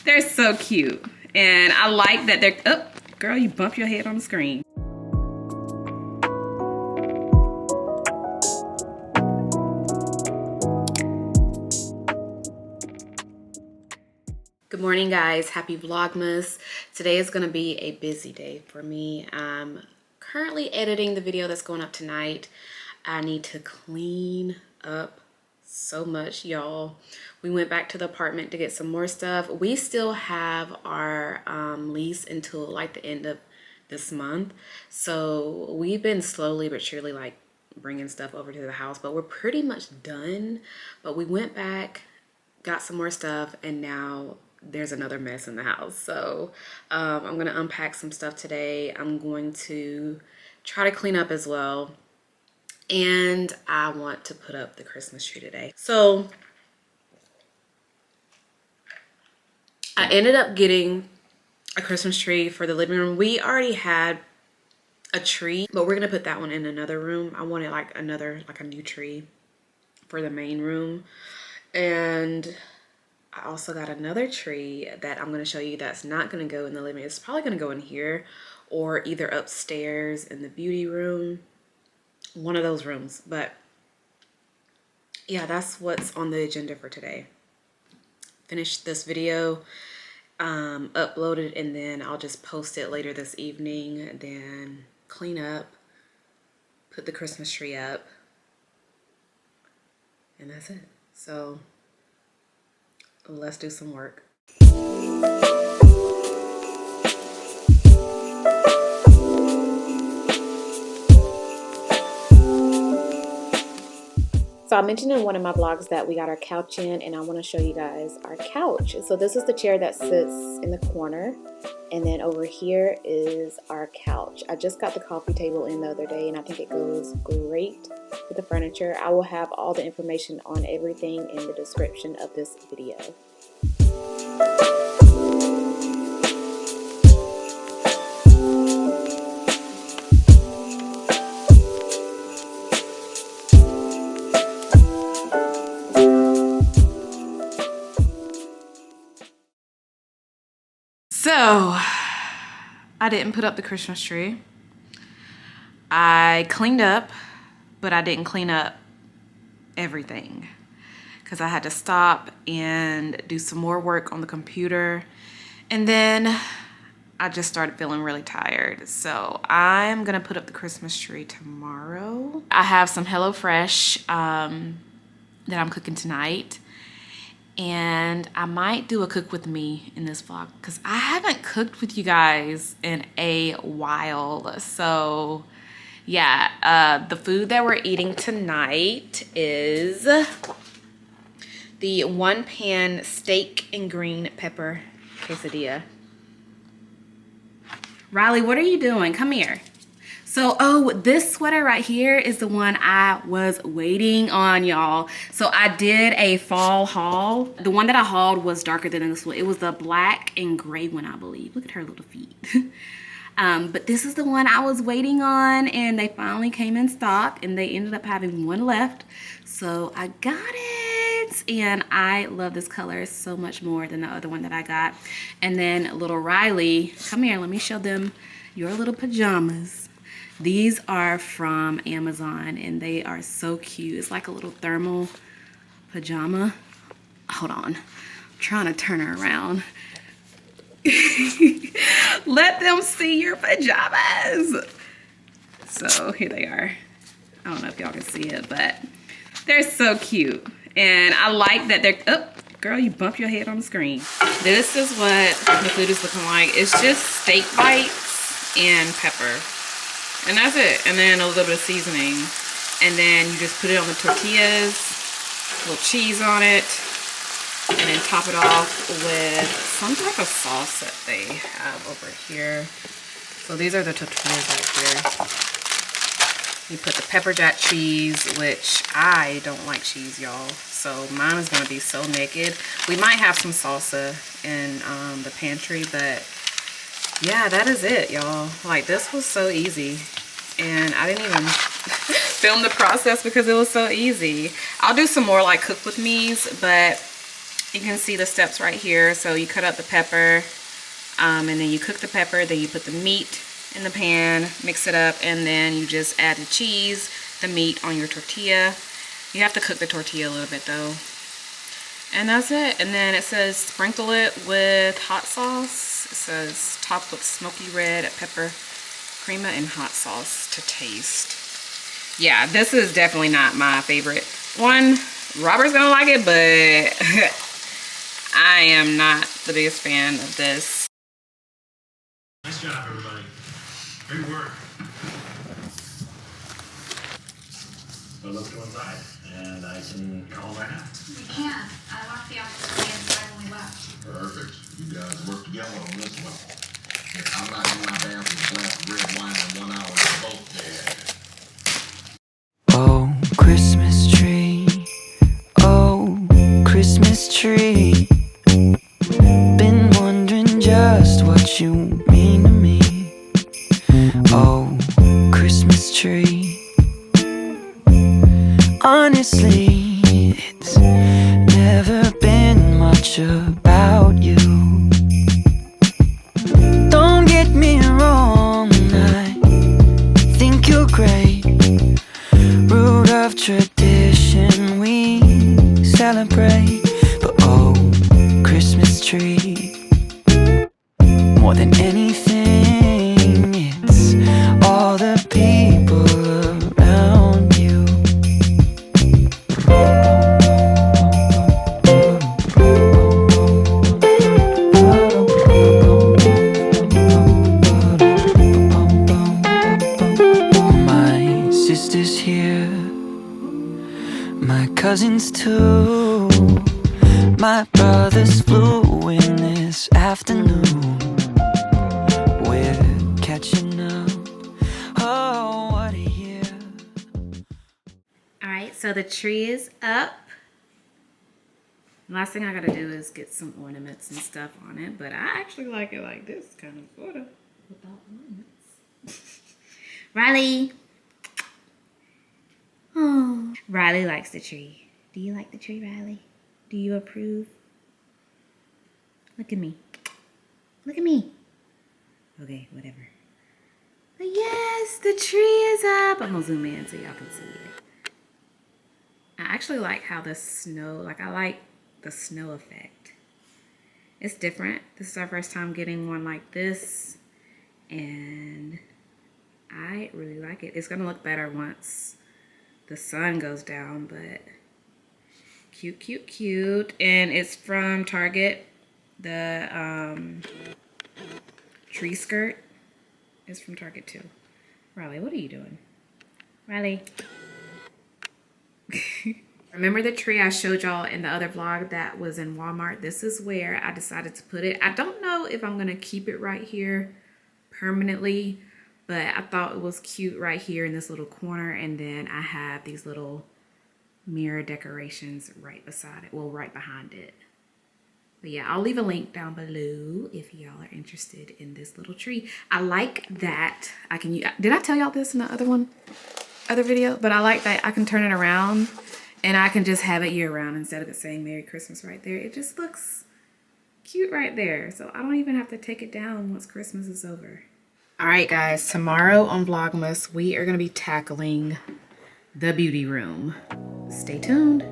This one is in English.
They're so cute. And I like that they're, oh, girl, you bump your head on the screen. Good morning, guys. Happy Vlogmas. Today is going to be a busy day for me. I'm currently editing the video that's going up tonight. I need to clean up so much, y'all. We went back to the apartment to get some more stuff. We still have our lease until like the end of this month. So we've been slowly but surely like bringing stuff over to the house, but we're pretty much done. But we went back, got some more stuff, and now there's another mess in the house. So I'm gonna unpack some stuff today. I'm going to try to clean up as well, and I want to put up the Christmas tree today. So I ended up getting a Christmas tree for the living room. We already had a tree, but we're gonna put that one in another room. I wanted like a new tree for the main room. And I also got another tree that I'm going to show you that's not going to go in the living room. It's probably going to go in here or either upstairs in the beauty room. One of those rooms. But yeah, that's what's on the agenda for today. Finish this video, upload it, and then I'll just post it later this evening. Then clean up, put the Christmas tree up, and that's it. So let's do some work. So I mentioned in one of my vlogs that we got our couch in, and I want to show you guys our couch. So this is the chair that sits in the corner, and then over here is our couch. I just got the coffee table in the other day, and I think it goes great with the furniture. I will have all the information on everything in the description of this video. So I didn't put up the Christmas tree. I cleaned up, but I didn't clean up everything because I had to stop and do some more work on the computer. And then I just started feeling really tired. So I'm gonna put up the Christmas tree tomorrow. I have some HelloFresh that I'm cooking tonight. And I might do a cook with me in this vlog because I haven't cooked with you guys in a while. So yeah, the food that we're eating tonight is the one pan steak and green pepper quesadilla. Riley, what are you doing? Come here. So, oh, this sweater right here is the one I was waiting on, y'all. So I did a fall haul. The one that I hauled was darker than this one. It was the black and gray one, I believe. Look at her little feet. But this is the one I was waiting on, and they finally came in stock, and they ended up having one left. So I got it, and I love this color so much more than the other one that I got. And then little Riley, come here, let me show them your little pajamas. These are from Amazon, and they are so cute. It's like a little thermal pajama. Hold on, I'm trying to turn her around. Let them see your pajamas. So here they are. I don't know if y'all can see it, but they're so cute. And I like that they're, oh, girl, you bumped your head on the screen. This is what the food is looking like. It's just steak bites and pepper. And that's it. And then a little bit of seasoning. And then you just put it on the tortillas, a little cheese on it, and then top it off with some type of sauce that they have over here. So these are the tortillas right here. You put the pepper jack cheese, which I don't like cheese, y'all. So mine is gonna be so naked. We might have some salsa in the pantry, but yeah, that is it, y'all. Like, this was so easy, and I didn't even film the process because it was so easy. I'll do some more like cook with me's, but You can see the steps right here. So you cut up the pepper, and then you cook the pepper, then you put the meat in the pan, mix it up, and then you just add the cheese, the meat on your tortilla. You have to cook the tortilla a little bit though. And that's it. And then it says sprinkle it with hot sauce. It says top with smoky red pepper, crema, and hot sauce to taste. Yeah, this is definitely not my favorite one. Robert's gonna like it, but I am not the biggest fan of this. Nice job, everybody. Great work. So let's go inside, and I can call right now. We can. I locked the office inside when we left. Perfect. You guys work together on this one. I'm not in my bath with a glass of red wine in 1 hour. We're both dead. Oh, Christmas tree. Oh, Christmas tree. Been wondering just what you mean to me. Oh, Christmas tree. Honestly, it's never been much about you. Don't get me wrong, I think you're great. Root of tradition we celebrate. But oh, Christmas tree, more than anything, it's all the people around you. My sister's here, my cousins too. My brothers flew in this afternoon. We're catching up. Oh, what a year. Alright, so the tree is up. Last thing I gotta do is get some ornaments and stuff on it, but I actually like it like this kind of sort of without ornaments. Riley. Oh, Riley likes the tree. Do you like the tree, Riley? Do you approve? Look at me. Look at me. Okay, whatever. But yes, the tree is up. I'm gonna zoom in so y'all can see it. I actually like how the snow, like I like the snow effect. It's different. This is our first time getting one like this, and I really like it. It's gonna look better once the sun goes down, but cute, cute, cute. And it's from Target. The tree skirt is from Target too. Riley, what are you doing? Riley. Remember the tree I showed y'all in the other vlog that was in Walmart? This is where I decided to put it. I don't know if I'm gonna keep it right here permanently, but I thought it was cute right here in this little corner. And then I have these little mirror decorations right beside it. Well, right behind it. But yeah, I'll leave a link down below if y'all are interested in this little tree. I like that I can use, did I tell y'all this in the other video? But I like that I can turn it around and I can just have it year round instead of it saying Merry Christmas right there. It just looks cute right there. So I don't even have to take it down once Christmas is over. All right, guys, tomorrow on Vlogmas, we are gonna be tackling the beauty room. Stay tuned.